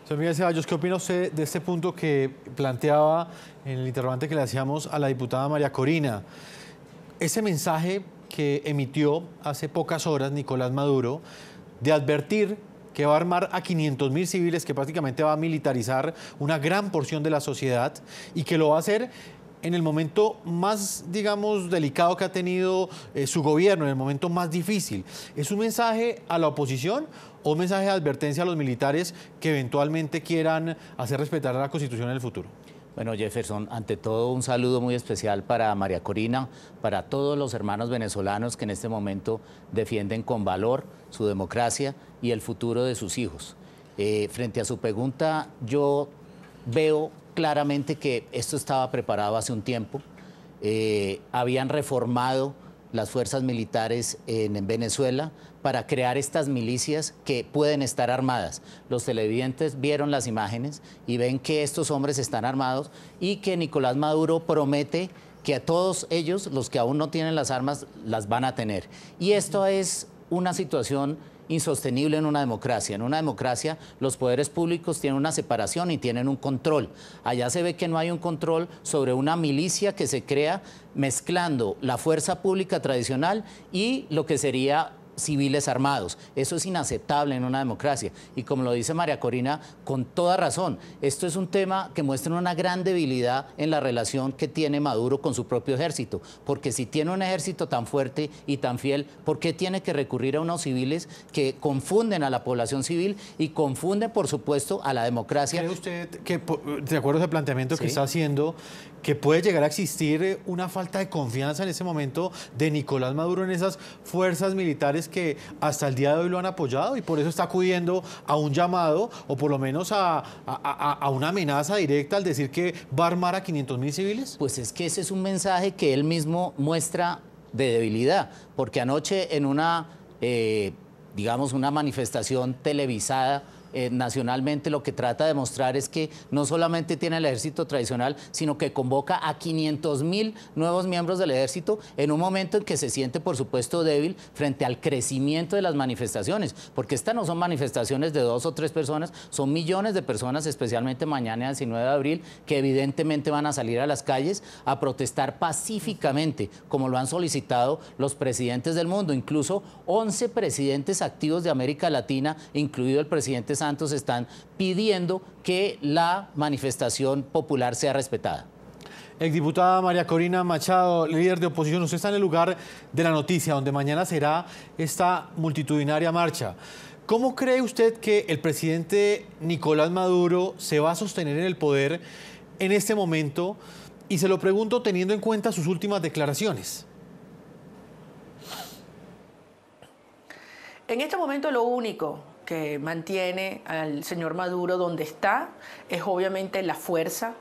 Señor Miguel Ceballos, ¿qué opina usted de este punto que planteaba en el interrogante que le hacíamos a la diputada María Corina? Ese mensaje que emitió hace pocas horas Nicolás Maduro de advertir que va a armar a 500.000 civiles, que prácticamente va a militarizar una gran porción de la sociedad y que lo va a hacer en el momento más, digamos, delicado que ha tenido su gobierno, en el momento más difícil. ¿Es un mensaje a la oposición o un mensaje de advertencia a los militares que eventualmente quieran hacer respetar la Constitución en el futuro? Bueno, Jefferson, ante todo un saludo muy especial para María Corina, para todos los hermanos venezolanos que en este momento defienden con valor su democracia y el futuro de sus hijos. Frente a su pregunta, yo veo claramente que esto estaba preparado hace un tiempo. Habían reformado las fuerzas militares en Venezuela para crear estas milicias que pueden estar armadas. Los televidentes vieron las imágenes y ven que estos hombres están armados y que Nicolás Maduro promete que a todos ellos, los que aún no tienen las armas, las van a tener. Y esto es una situación insostenible en una democracia. En una democracia los poderes públicos tienen una separación y tienen un control. Allá se ve que no hay un control sobre una milicia que se crea mezclando la fuerza pública tradicional y lo que sería civiles armados. Eso es inaceptable en una democracia. Y como lo dice María Corina, con toda razón, esto es un tema que muestra una gran debilidad en la relación que tiene Maduro con su propio ejército. Porque si tiene un ejército tan fuerte y tan fiel, ¿por qué tiene que recurrir a unos civiles que confunden a la población civil y confunden, por supuesto, a la democracia? ¿Cree usted que, de acuerdo a ese planteamiento que está haciendo, que puede llegar a existir una falta de confianza en ese momento de Nicolás Maduro en esas fuerzas militares que hasta el día de hoy lo han apoyado y por eso está acudiendo a un llamado o por lo menos a una amenaza directa al decir que va a armar a 500.000 civiles? Pues es que ese es un mensaje que él mismo muestra de debilidad, porque anoche en una, digamos, una manifestación televisada, nacionalmente, lo que trata de mostrar es que no solamente tiene el ejército tradicional, sino que convoca a 500.000 nuevos miembros del ejército en un momento en que se siente, por supuesto, débil frente al crecimiento de las manifestaciones, porque estas no son manifestaciones de 2 o 3 personas, son millones de personas, especialmente mañana, 19 de abril, que evidentemente van a salir a las calles a protestar pacíficamente, como lo han solicitado los presidentes del mundo. Incluso 11 presidentes activos de América Latina, incluido el presidente Santos, están pidiendo que la manifestación popular sea respetada. Exdiputada María Corina Machado, líder de oposición, usted está en el lugar de la noticia, donde mañana será esta multitudinaria marcha. ¿Cómo cree usted que el presidente Nicolás Maduro se va a sostener en el poder en este momento? Y se lo pregunto teniendo en cuenta sus últimas declaraciones. En este momento lo único que mantiene al señor Maduro donde está es obviamente la fuerza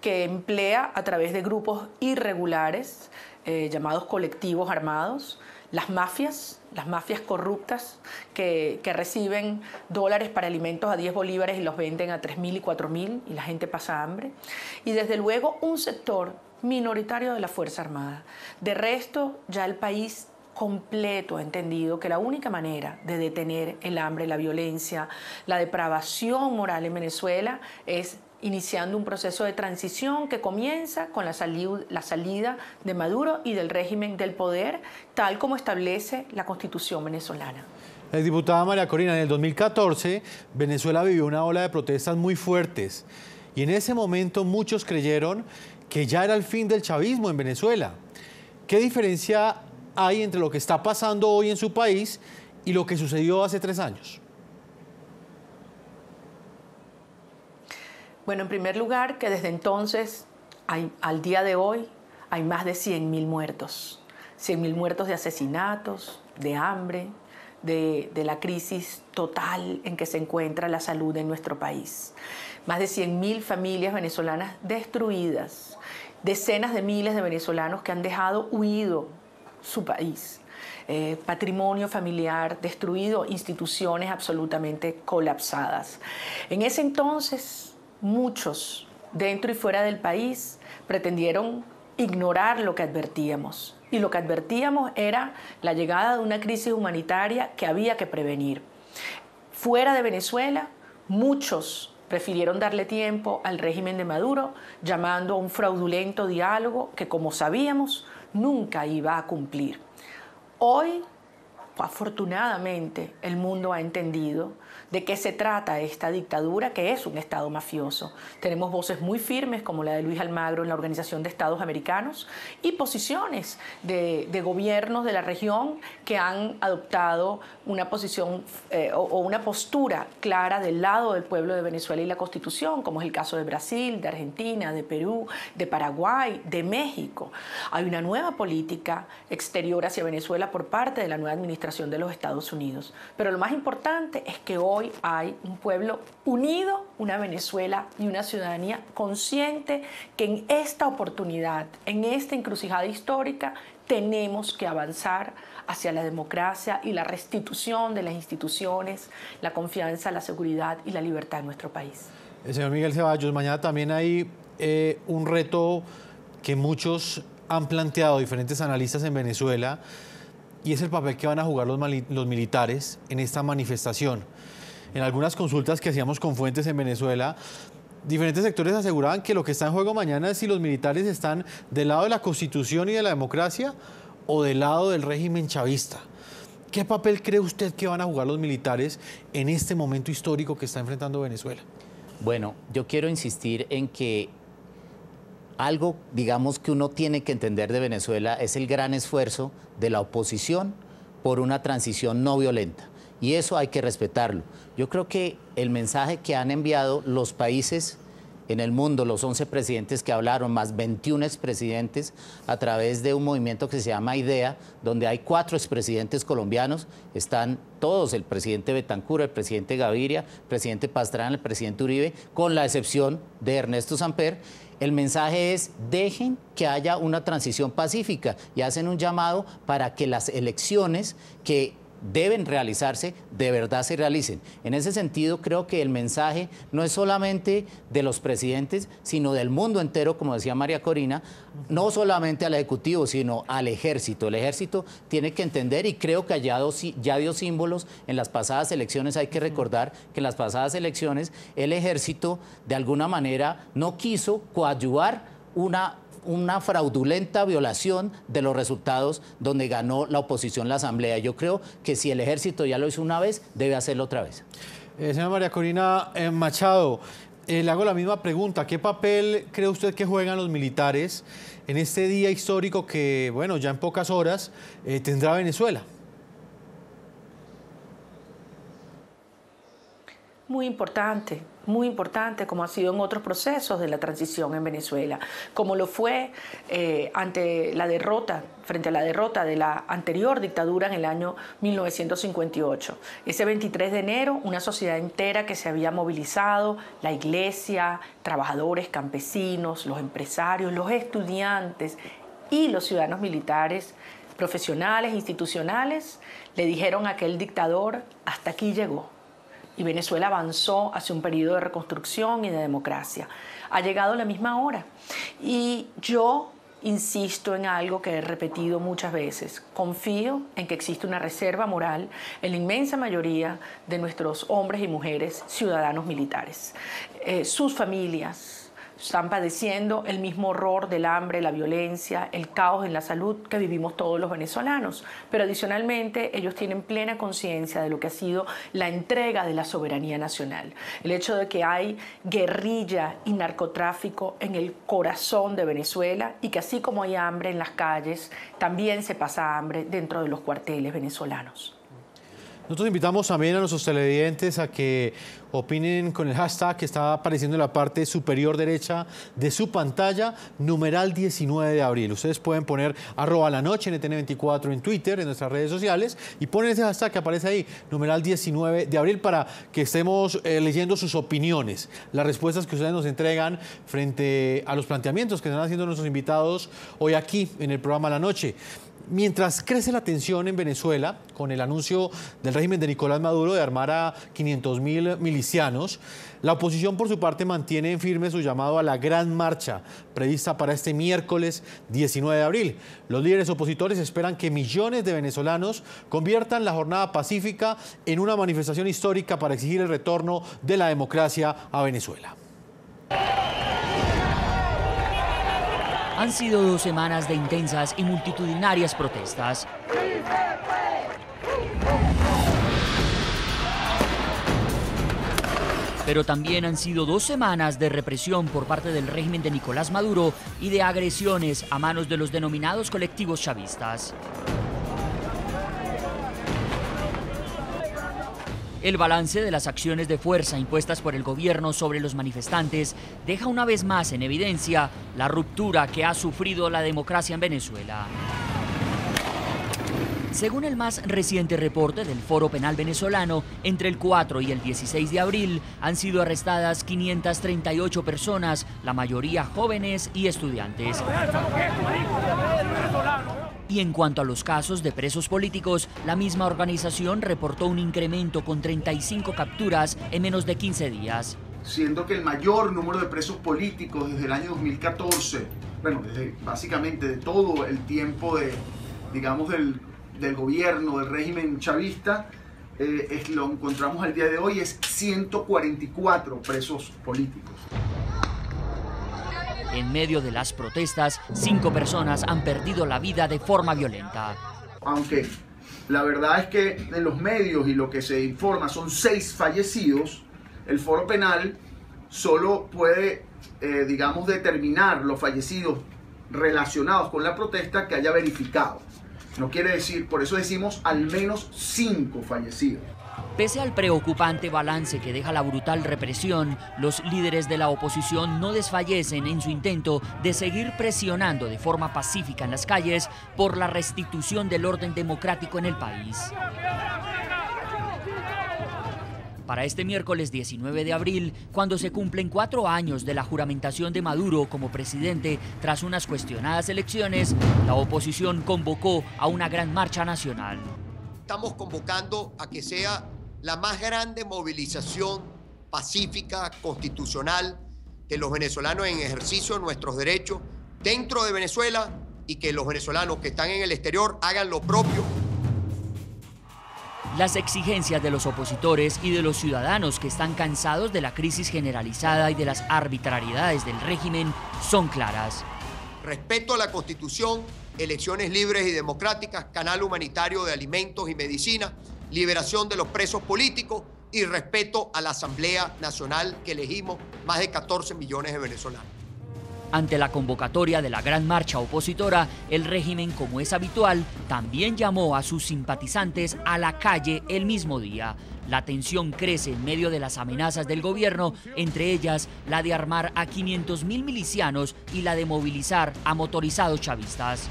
que emplea a través de grupos irregulares llamados colectivos armados, las mafias corruptas que reciben dólares para alimentos a 10 bolívares y los venden a 3.000 y 4.000 y la gente pasa hambre, y desde luego un sector minoritario de la Fuerza Armada. De resto, ya el país completo ha entendido que la única manera de detener el hambre, la violencia, la depravación moral en Venezuela es iniciando un proceso de transición que comienza con la salida de Maduro y del régimen del poder, tal como establece la Constitución venezolana. Diputada María Corina, en el 2014 Venezuela vivió una ola de protestas muy fuertes y en ese momento muchos creyeron que ya era el fin del chavismo en Venezuela. ¿Qué diferencia hay entre lo que está pasando hoy en su país y lo que sucedió hace 3 años? Bueno, en primer lugar, que desde entonces, al día de hoy, hay más de 100.000 muertos. 100.000 muertos de asesinatos, de hambre, de la crisis total en que se encuentra la salud en nuestro país. Más de 100.000 familias venezolanas destruidas. Decenas de miles de venezolanos que han dejado huido su país, patrimonio familiar destruido, instituciones absolutamente colapsadas. En ese entonces, muchos dentro y fuera del país pretendieron ignorar lo que advertíamos. Y lo que advertíamos era la llegada de una crisis humanitaria que había que prevenir. Fuera de Venezuela, muchos prefirieron darle tiempo al régimen de Maduro, llamando a un fraudulento diálogo que, como sabíamos, nunca iba a cumplir. Hoy, afortunadamente, el mundo ha entendido de qué se trata esta dictadura, que es un Estado mafioso. Tenemos voces muy firmes, como la de Luis Almagro en la Organización de Estados Americanos, y posiciones de gobiernos de la región que han adoptado una posición o una postura clara del lado del pueblo de Venezuela y la Constitución, como es el caso de Brasil, de Argentina, de Perú, de Paraguay, de México. Hay una nueva política exterior hacia Venezuela por parte de la nueva administración de los Estados Unidos. Pero lo más importante es que hoy hay un pueblo unido, una Venezuela y una ciudadanía consciente que en esta oportunidad, en esta encrucijada histórica, tenemos que avanzar hacia la democracia y la restitución de las instituciones, la confianza, la seguridad y la libertad en nuestro país. Señor Miguel Ceballos, mañana también hay un reto que muchos han planteado, diferentes analistas en Venezuela, y es el papel que van a jugar los militares en esta manifestación. En algunas consultas que hacíamos con fuentes en Venezuela, diferentes sectores aseguraban que lo que está en juego mañana es si los militares están del lado de la Constitución y de la democracia o del lado del régimen chavista. ¿Qué papel cree usted que van a jugar los militares en este momento histórico que está enfrentando Venezuela? Bueno, yo quiero insistir en que algo, digamos, que uno tiene que entender de Venezuela es el gran esfuerzo de la oposición por una transición no violenta. Y eso hay que respetarlo. Yo creo que el mensaje que han enviado los países en el mundo, los 11 presidentes que hablaron, más 21 expresidentes, a través de un movimiento que se llama IDEA, donde hay 4 expresidentes colombianos, están todos, el presidente Betancur, el presidente Gaviria, el presidente Pastrana, el presidente Uribe, con la excepción de Ernesto Samper. El mensaje es: dejen que haya una transición pacífica, y hacen un llamado para que las elecciones que deben realizarse, de verdad se realicen. En ese sentido, creo que el mensaje no es solamente de los presidentes, sino del mundo entero, como decía María Corina, no solamente al Ejecutivo, sino al Ejército. El Ejército tiene que entender, y creo que ya dio símbolos en las pasadas elecciones. Hay que recordar que en las pasadas elecciones el Ejército, de alguna manera, no quiso coadyuvar una fraudulenta violación de los resultados donde ganó la oposición la Asamblea. Yo creo que si el Ejército ya lo hizo una vez, debe hacerlo otra vez. Señora María Corina Machado, le hago la misma pregunta. ¿Qué papel cree usted que juegan los militares en este día histórico que, bueno, ya en pocas horas tendrá Venezuela? Muy importante, como ha sido en otros procesos de la transición en Venezuela, como lo fue frente a la derrota de la anterior dictadura en el año 1958. Ese 23 de enero, una sociedad entera que se había movilizado, la iglesia, trabajadores, campesinos, los empresarios, los estudiantes y los ciudadanos militares, profesionales, institucionales, le dijeron a aquel dictador: hasta aquí llegó. Y Venezuela avanzó hacia un periodo de reconstrucción y de democracia. Ha llegado la misma hora. Y yo insisto en algo que he repetido muchas veces. Confío en que existe una reserva moral en la inmensa mayoría de nuestros hombres y mujeres ciudadanos militares. Sus familias están padeciendo el mismo horror del hambre, la violencia, el caos en la salud que vivimos todos los venezolanos. Pero adicionalmente ellos tienen plena conciencia de lo que ha sido la entrega de la soberanía nacional. El hecho de que hay guerrilla y narcotráfico en el corazón de Venezuela, y que así como hay hambre en las calles, también se pasa hambre dentro de los cuarteles venezolanos. Nosotros invitamos también a nuestros televidentes a que opinen con el hashtag que está apareciendo en la parte superior derecha de su pantalla, numeral 19 de abril. Ustedes pueden poner @lanoche NTN24 en Twitter, en nuestras redes sociales, y ponen ese hashtag que aparece ahí, numeral 19 de abril, para que estemos leyendo sus opiniones, las respuestas que ustedes nos entregan frente a los planteamientos que están haciendo nuestros invitados hoy aquí en el programa La Noche. Mientras crece la tensión en Venezuela, con el anuncio del régimen de Nicolás Maduro de armar a 500.000 milicianos, la oposición por su parte mantiene en firme su llamado a la gran marcha prevista para este miércoles 19 de abril. Los líderes opositores esperan que millones de venezolanos conviertan la jornada pacífica en una manifestación histórica para exigir el retorno de la democracia a Venezuela. Han sido 2 semanas de intensas y multitudinarias protestas. Pero también han sido 2 semanas de represión por parte del régimen de Nicolás Maduro y de agresiones a manos de los denominados colectivos chavistas. El balance de las acciones de fuerza impuestas por el gobierno sobre los manifestantes deja una vez más en evidencia la ruptura que ha sufrido la democracia en Venezuela. Según el más reciente reporte del Foro Penal Venezolano, entre el 4 y el 16 de abril han sido arrestadas 538 personas, la mayoría jóvenes y estudiantes. Y en cuanto a los casos de presos políticos, la misma organización reportó un incremento con 35 capturas en menos de 15 días. Siendo que el mayor número de presos políticos desde el año 2014, bueno, desde básicamente de todo el tiempo del gobierno, del régimen chavista, lo encontramos al día de hoy, es 144 presos políticos. En medio de las protestas, 5 personas han perdido la vida de forma violenta. Aunque la verdad es que en los medios y lo que se informa son 6 fallecidos, el Foro Penal solo puede, determinar los fallecidos relacionados con la protesta que haya verificado. No quiere decir, por eso decimos al menos 5 fallecidos. Pese al preocupante balance que deja la brutal represión, los líderes de la oposición no desfallecen en su intento de seguir presionando de forma pacífica en las calles por la restitución del orden democrático en el país. Para este miércoles 19 de abril, cuando se cumplen 4 años de la juramentación de Maduro como presidente tras unas cuestionadas elecciones, la oposición convocó a una gran marcha nacional. Estamos convocando a que sea la más grande movilización pacífica, constitucional, de los venezolanos en ejercicio de nuestros derechos dentro de Venezuela y que los venezolanos que están en el exterior hagan lo propio. Las exigencias de los opositores y de los ciudadanos que están cansados de la crisis generalizada y de las arbitrariedades del régimen son claras. Respeto a la Constitución, elecciones libres y democráticas, canal humanitario de alimentos y medicina, liberación de los presos políticos y respeto a la Asamblea Nacional que elegimos más de 14 millones de venezolanos. Ante la convocatoria de la gran marcha opositora, el régimen, como es habitual, también llamó a sus simpatizantes a la calle el mismo día. La tensión crece en medio de las amenazas del gobierno, entre ellas la de armar a 500.000 milicianos y la de movilizar a motorizados chavistas.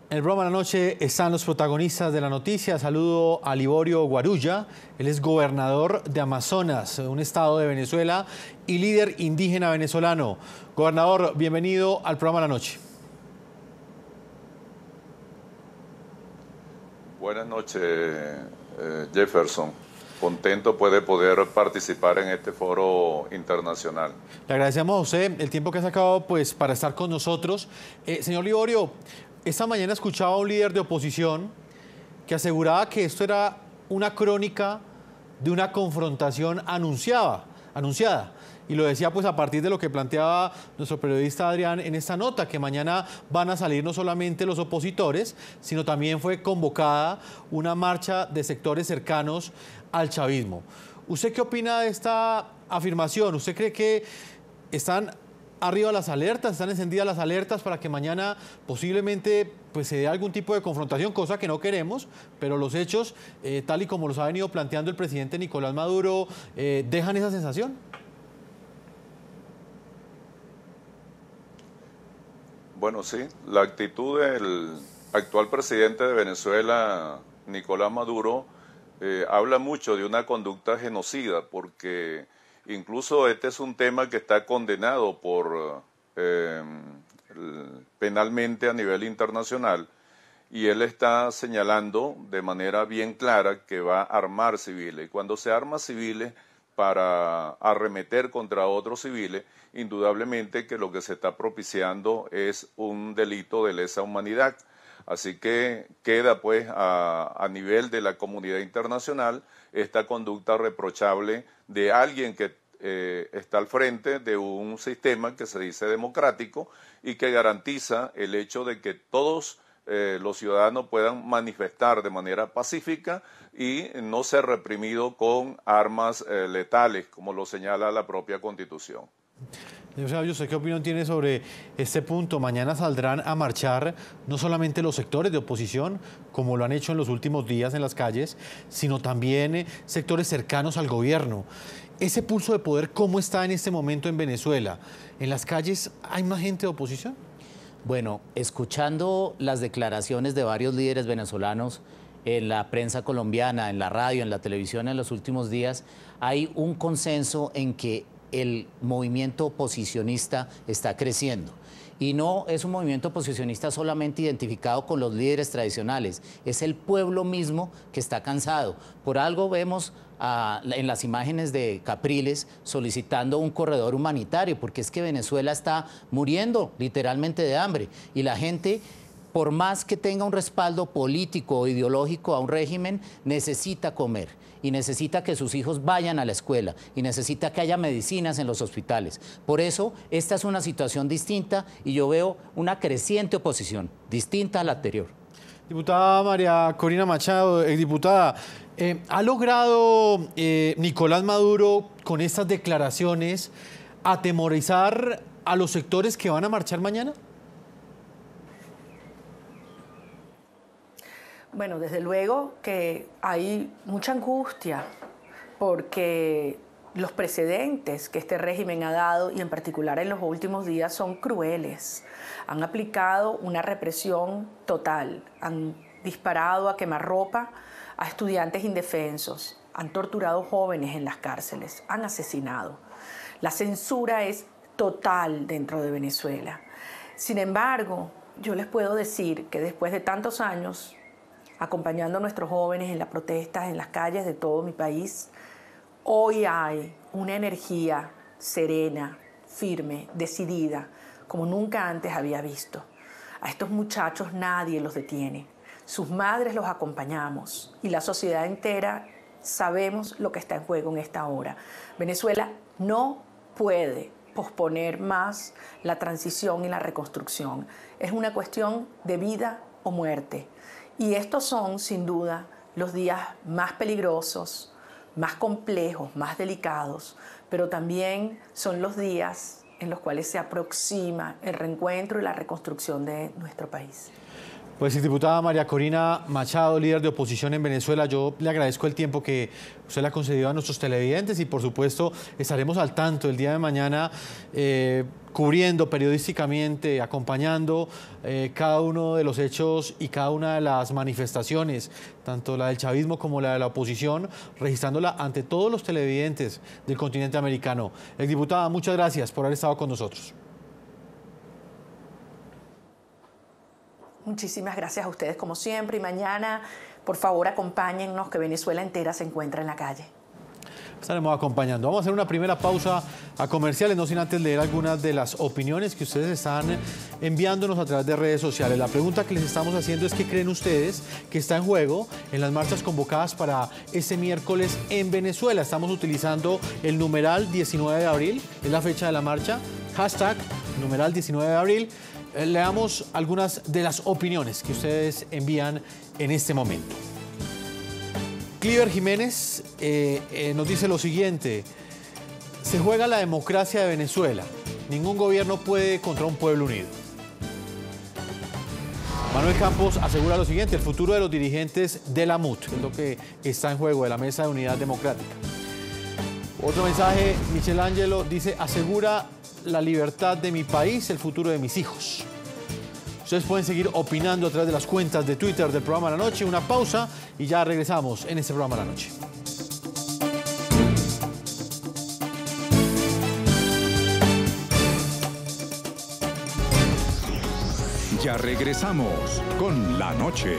En el programa de la noche están los protagonistas de la noticia. Saludo a Liborio Guarulla, él es gobernador de Amazonas, un estado de Venezuela y líder indígena venezolano. Gobernador, bienvenido al programa de la noche. Buenas noches, Jefferson. Contento de poder participar en este foro internacional. Le agradecemos a usted el tiempo que ha sacado para estar con nosotros. Señor Liborio, esta mañana escuchaba a un líder de oposición que aseguraba que esto era una crónica de una confrontación anunciada. Y lo decía a partir de lo que planteaba nuestro periodista Adrián en esta nota, que mañana van a salir no solamente los opositores, sino también fue convocada una marcha de sectores cercanos al chavismo. ¿Usted qué opina de esta afirmación? ¿Usted cree que están arriba las alertas, están encendidas las alertas para que mañana posiblemente se dé algún tipo de confrontación, cosa que no queremos, pero los hechos, tal y como los ha venido planteando el presidente Nicolás Maduro, dejan esa sensación? Bueno, sí, la actitud del actual presidente de Venezuela, Nicolás Maduro, habla mucho de una conducta genocida, porque Incluso este es un tema que está condenado penalmente a nivel internacional, y él está señalando de manera bien clara que va a armar civiles. Y cuando se arma civiles para arremeter contra otros civiles, indudablemente que lo que se está propiciando es un delito de lesa humanidad. Así que queda pues a nivel de la comunidad internacional esta conducta reprochable de alguien que está al frente de un sistema que se dice democrático y que garantiza el hecho de que todos los ciudadanos puedan manifestar de manera pacífica y no ser reprimidos con armas letales, como lo señala la propia Constitución. Señor Ceballos, ¿usted qué opinión tiene sobre este punto? Mañana saldrán a marchar no solamente los sectores de oposición, como lo han hecho en los últimos días en las calles, sino también sectores cercanos al gobierno. Ese pulso de poder, ¿cómo está en este momento en Venezuela? ¿En las calles hay más gente de oposición? Bueno, escuchando las declaraciones de varios líderes venezolanos en la prensa colombiana, en la radio, en la televisión en los últimos días, hay un consenso en que el movimiento oposicionista está creciendo. Y no es un movimiento oposicionista solamente identificado con los líderes tradicionales, es el pueblo mismo que está cansado. Por algo vemos en las imágenes de Capriles solicitando un corredor humanitario, porque es que Venezuela está muriendo literalmente de hambre y la gente, por más que tenga un respaldo político o ideológico a un régimen, necesita comer y necesita que sus hijos vayan a la escuela y necesita que haya medicinas en los hospitales. Por eso, esta es una situación distinta y yo veo una creciente oposición, distinta a la anterior. Diputada María Corina Machado, exdiputada, ¿ha logrado Nicolás Maduro con estas declaraciones atemorizar a los sectores que van a marchar mañana? Bueno, desde luego que hay mucha angustia porque los precedentes que este régimen ha dado, y en particular en los últimos días, son crueles. Han aplicado una represión total, han disparado a quemarropa a estudiantes indefensos, han torturado jóvenes en las cárceles, han asesinado. La censura es total dentro de Venezuela. Sin embargo, yo les puedo decir que después de tantos años acompañando a nuestros jóvenes en las protestas, en las calles de todo mi país, hoy hay una energía serena, firme, decidida, como nunca antes había visto. A estos muchachos nadie los detiene. Sus madres los acompañamos y la sociedad entera sabemos lo que está en juego en esta hora. Venezuela no puede posponer más la transición y la reconstrucción. Es una cuestión de vida o muerte. Y estos son, sin duda, los días más peligrosos, más complejos, más delicados, pero también son los días en los cuales se aproxima el reencuentro y la reconstrucción de nuestro país. Pues, diputada María Corina Machado, líder de oposición en Venezuela, yo le agradezco el tiempo que usted le ha concedido a nuestros televidentes y, por supuesto, estaremos al tanto el día de mañana cubriendo periodísticamente, acompañando cada uno de los hechos y cada una de las manifestaciones, tanto la del chavismo como la de la oposición, registrándola ante todos los televidentes del continente americano. Exdiputada, muchas gracias por haber estado con nosotros. Muchísimas gracias a ustedes como siempre y mañana, por favor, acompáñennos, que Venezuela entera se encuentra en la calle. Estaremos acompañando. Vamos a hacer una primera pausa a comerciales, no sin antes leer algunas de las opiniones que ustedes están enviándonos a través de redes sociales. La pregunta que les estamos haciendo es: ¿qué creen ustedes que está en juego en las marchas convocadas para este miércoles en Venezuela? Estamos utilizando el numeral 19 de abril, es la fecha de la marcha, hashtag numeral 19 de abril. Leamos algunas de las opiniones que ustedes envían en este momento. Cliver Jiménez nos dice lo siguiente: se juega la democracia de Venezuela. Ningún gobierno puede contra un pueblo unido. Manuel Campos asegura lo siguiente: el futuro de los dirigentes de la MUT es lo que está en juego, de la Mesa de Unidad Democrática. Otro mensaje, Michelangelo dice: asegura la libertad de mi país, el futuro de mis hijos. Ustedes pueden seguir opinando a través de las cuentas de Twitter del programa La Noche. Una pausa y ya regresamos en este programa La Noche. Ya regresamos con La Noche.